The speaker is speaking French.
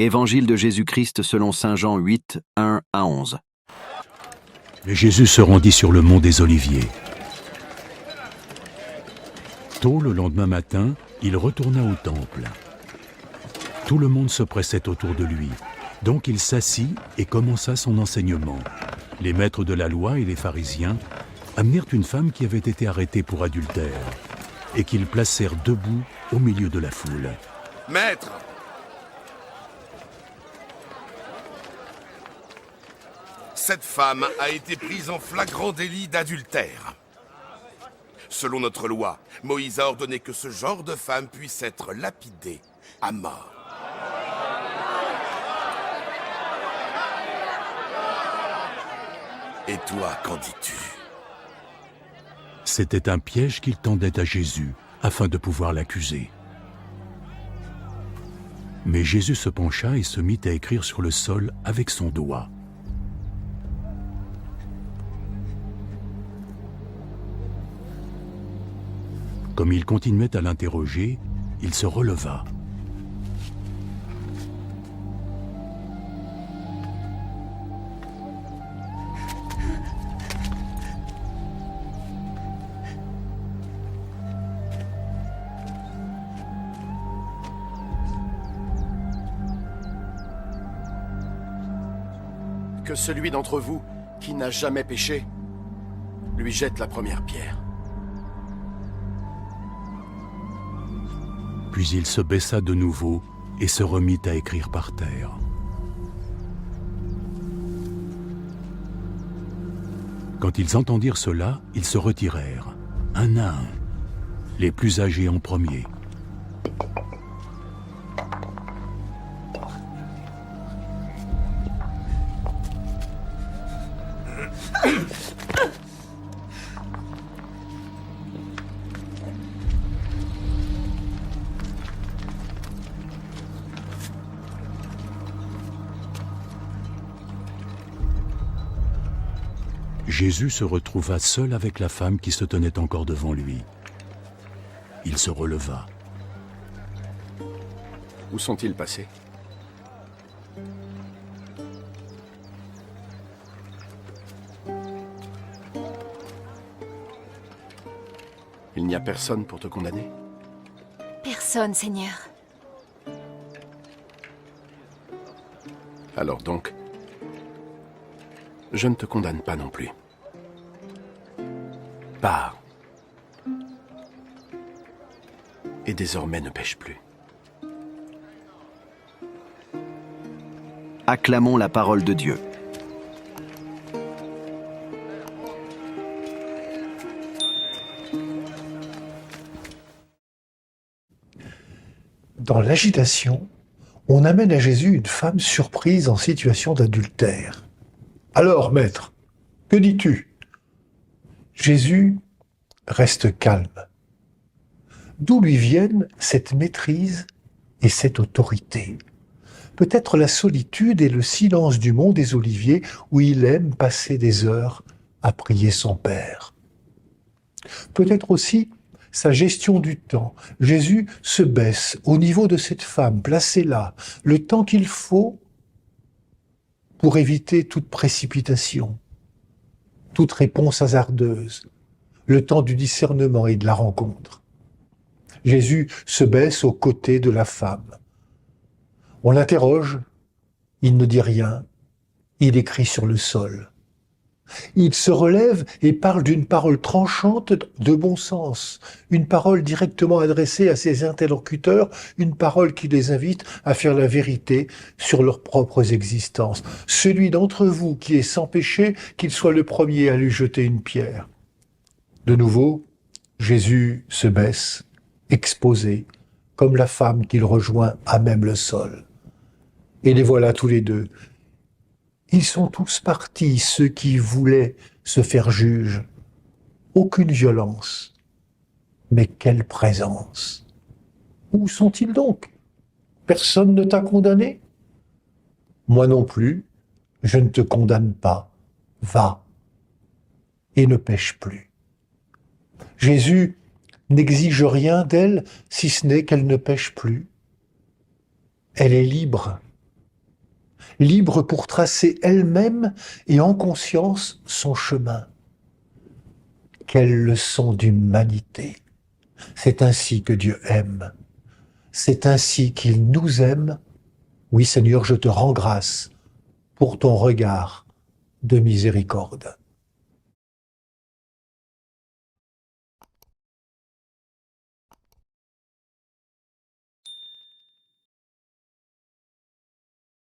Évangile de Jésus-Christ selon saint Jean 8, 1 à 11. Mais Jésus se rendit sur le mont des Oliviers. Tôt le lendemain matin, il retourna au temple. Tout le monde se pressait autour de lui. Donc il s'assit et commença son enseignement. Les maîtres de la loi et les pharisiens amenèrent une femme qui avait été arrêtée pour adultère et qu'ils placèrent debout au milieu de la foule. Maître! Cette femme a été prise en flagrant délit d'adultère. Selon notre loi, Moïse a ordonné que ce genre de femme puisse être lapidée à mort. Et toi, qu'en dis-tu? C'était un piège qu'il tendait à Jésus afin de pouvoir l'accuser. Mais Jésus se pencha et se mit à écrire sur le sol avec son doigt. Comme il continuait à l'interroger, il se releva. Que celui d'entre vous qui n'a jamais péché lui jette la première pierre. Puis il se baissa de nouveau et se remit à écrire par terre. Quand ils entendirent cela, ils se retirèrent, un à un, les plus âgés en premier. Jésus se retrouva seul avec la femme qui se tenait encore devant lui. Il se releva. Où sont-ils passés? Il n'y a personne pour te condamner? Personne, Seigneur. Alors donc, je ne te condamne pas non plus. Pars. Et désormais ne pêche plus. Acclamons la parole de Dieu. Dans l'agitation, on amène à Jésus une femme surprise en situation d'adultère. « Alors, maître, que dis-tu » Jésus reste calme. D'où lui viennent cette maîtrise et cette autorité? Peut-être la solitude et le silence du mont des Oliviers où il aime passer des heures à prier son Père. Peut-être aussi sa gestion du temps. Jésus se baisse au niveau de cette femme placée là, le temps qu'il faut pour éviter toute précipitation, toute réponse hasardeuse, le temps du discernement et de la rencontre. Jésus se baisse aux côtés de la femme. On l'interroge, il ne dit rien, il écrit sur le sol. Il se relève et parle d'une parole tranchante de bon sens, une parole directement adressée à ses interlocuteurs, une parole qui les invite à faire la vérité sur leurs propres existences. Celui d'entre vous qui est sans péché, qu'il soit le premier à lui jeter une pierre. De nouveau, Jésus se baisse, exposé, comme la femme qu'il rejoint à même le sol. Et les voilà tous les deux. Ils sont tous partis, ceux qui voulaient se faire juge. Aucune violence, mais quelle présence. Où sont-ils donc? Personne ne t'a condamné? Moi non plus, je ne te condamne pas. Va et ne pêche plus. Jésus n'exige rien d'elle si ce n'est qu'elle ne pêche plus. Elle est libre libre pour tracer elle-même et en conscience son chemin. Quelle leçon d'humanité! C'est ainsi que Dieu aime. C'est ainsi qu'il nous aime. Oui, Seigneur, je te rends grâce pour ton regard de miséricorde.